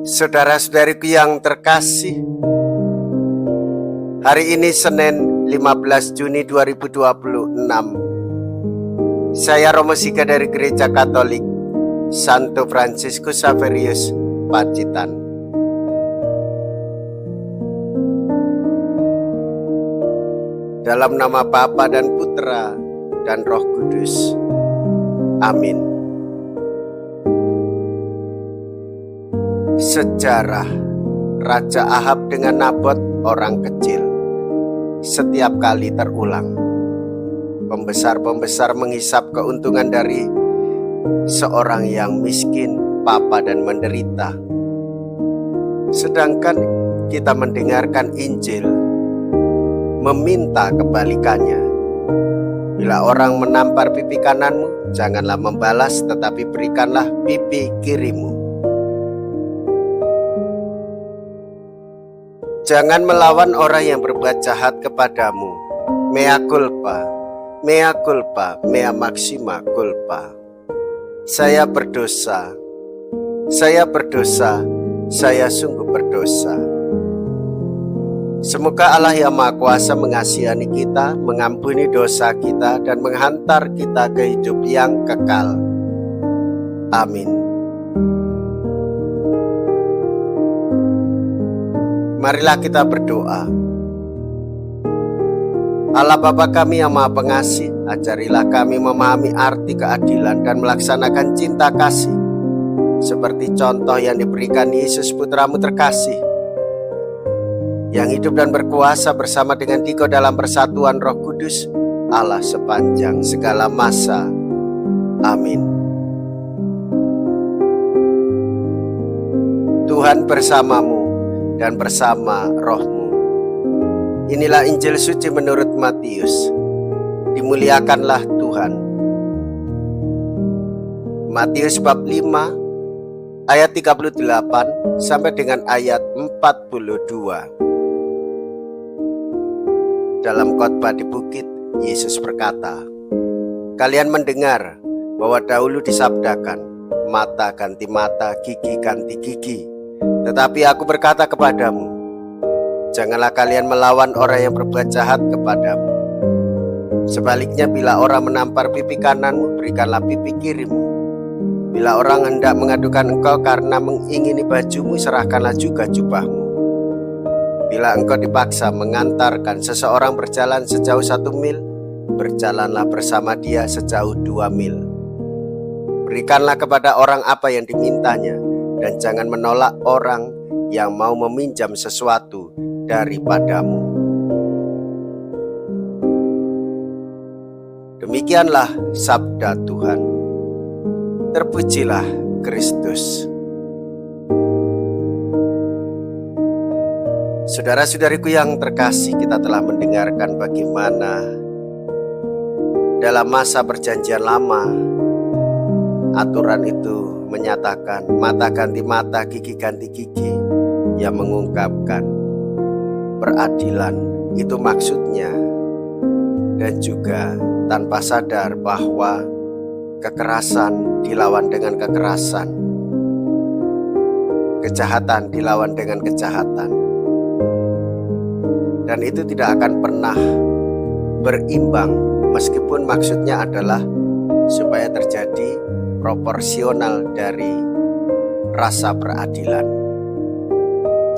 Saudara-saudariku yang terkasih, hari ini Senin 15 Juni 2026. Saya Romo Sika dari Gereja Katolik Santo Fransiskus Xaverius, Pacitan. Dalam nama Bapa dan Putra dan Roh Kudus. Amin. Sejarah Raja Ahab dengan Nabot orang kecil setiap kali terulang. Pembesar-pembesar menghisap keuntungan dari seorang yang miskin, papa dan menderita. Sedangkan kita mendengarkan Injil meminta kebalikannya. Bila orang menampar pipi kananmu, janganlah membalas, tetapi berikanlah pipi kirimu. Jangan melawan orang yang berbuat jahat kepadamu. Mea culpa, mea culpa, mea maxima culpa. Saya berdosa, saya berdosa, saya sungguh berdosa. Semoga Allah yang Maha Kuasa mengasihani kita, mengampuni dosa kita, dan menghantar kita ke hidup yang kekal. Amin. Marilah kita berdoa. Allah Bapa kami yang Maha Pengasih, ajarilah kami memahami arti keadilan dan melaksanakan cinta kasih seperti contoh yang diberikan Yesus Putramu terkasih, yang hidup dan berkuasa bersama dengan Dikau dalam persatuan Roh Kudus, Allah sepanjang segala masa. Amin. Tuhan bersamamu dan bersama rohmu. Inilah Injil suci menurut Matius. Dimuliakanlah Tuhan. Matius bab 5 ayat 38 sampai dengan ayat 42. Dalam khotbah di bukit, Yesus berkata, "Kalian mendengar bahwa dahulu disabdakan, mata ganti mata, gigi ganti gigi. Tetapi aku berkata kepadamu, janganlah kalian melawan orang yang berbuat jahat kepadamu. Sebaliknya, bila orang menampar pipi kananmu, berikanlah pipi kirimu. Bila orang hendak mengadukan engkau karena mengingini bajumu, serahkanlah juga jubahmu. Bila engkau dipaksa mengantarkan seseorang berjalan sejauh 1 mil, berjalanlah bersama dia sejauh 2 mil. Berikanlah kepada orang apa yang dimintanya, dan jangan menolak orang yang mau meminjam sesuatu daripadamu." Demikianlah sabda Tuhan. Terpujilah Kristus. Saudara-saudariku yang terkasih, kita telah mendengarkan bagaimana dalam masa perjanjian lama aturan itu menyatakan mata ganti mata, gigi ganti gigi, yang mengungkapkan peradilan itu maksudnya, dan juga tanpa sadar bahwa kekerasan dilawan dengan kekerasan, kejahatan dilawan dengan kejahatan, dan itu tidak akan pernah berimbang, meskipun maksudnya adalah supaya terjadi proporsional dari rasa peradilan.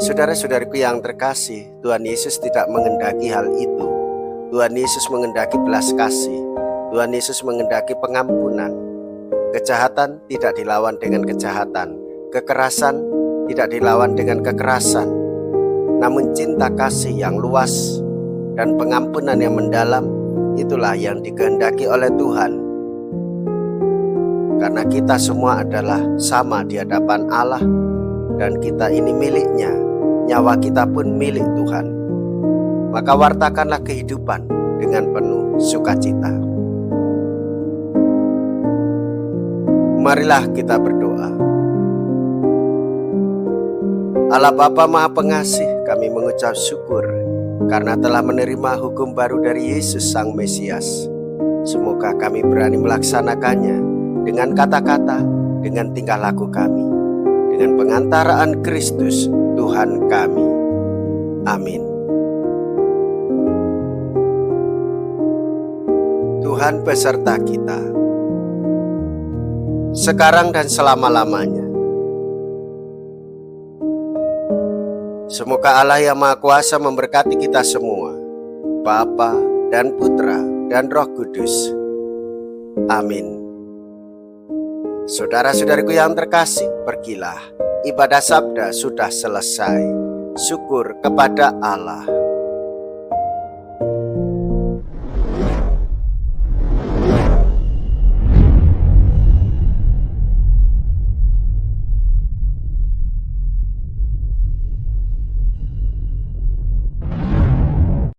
Saudara-saudariku yang terkasih, Tuhan Yesus tidak mengendaki hal itu. Tuhan Yesus mengendaki belas kasih. Tuhan Yesus mengendaki pengampunan. Kejahatan tidak dilawan dengan kejahatan. Kekerasan tidak dilawan dengan kekerasan. Namun cinta kasih yang luas dan pengampunan yang mendalam, itulah yang dikehendaki oleh Tuhan. Karena kita semua adalah sama di hadapan Allah, dan kita ini miliknya, nyawa kita pun milik Tuhan. Maka wartakanlah kehidupan dengan penuh sukacita. Marilah kita berdoa. Allah Bapa Maha Pengasih, kami mengucap syukur karena telah menerima hukum baru dari Yesus Sang Mesias. Semoga kami berani melaksanakannya dengan kata-kata, dengan tingkah laku kami, dengan pengantaraan Kristus Tuhan kami. Amin. Tuhan beserta kita, sekarang dan selama-lamanya. Semoga Allah yang Maha Kuasa memberkati kita semua, Bapa dan Putra dan Roh Kudus. Amin. Saudara-saudariku yang terkasih, pergilah. Ibadah sabda sudah selesai. Syukur kepada Allah.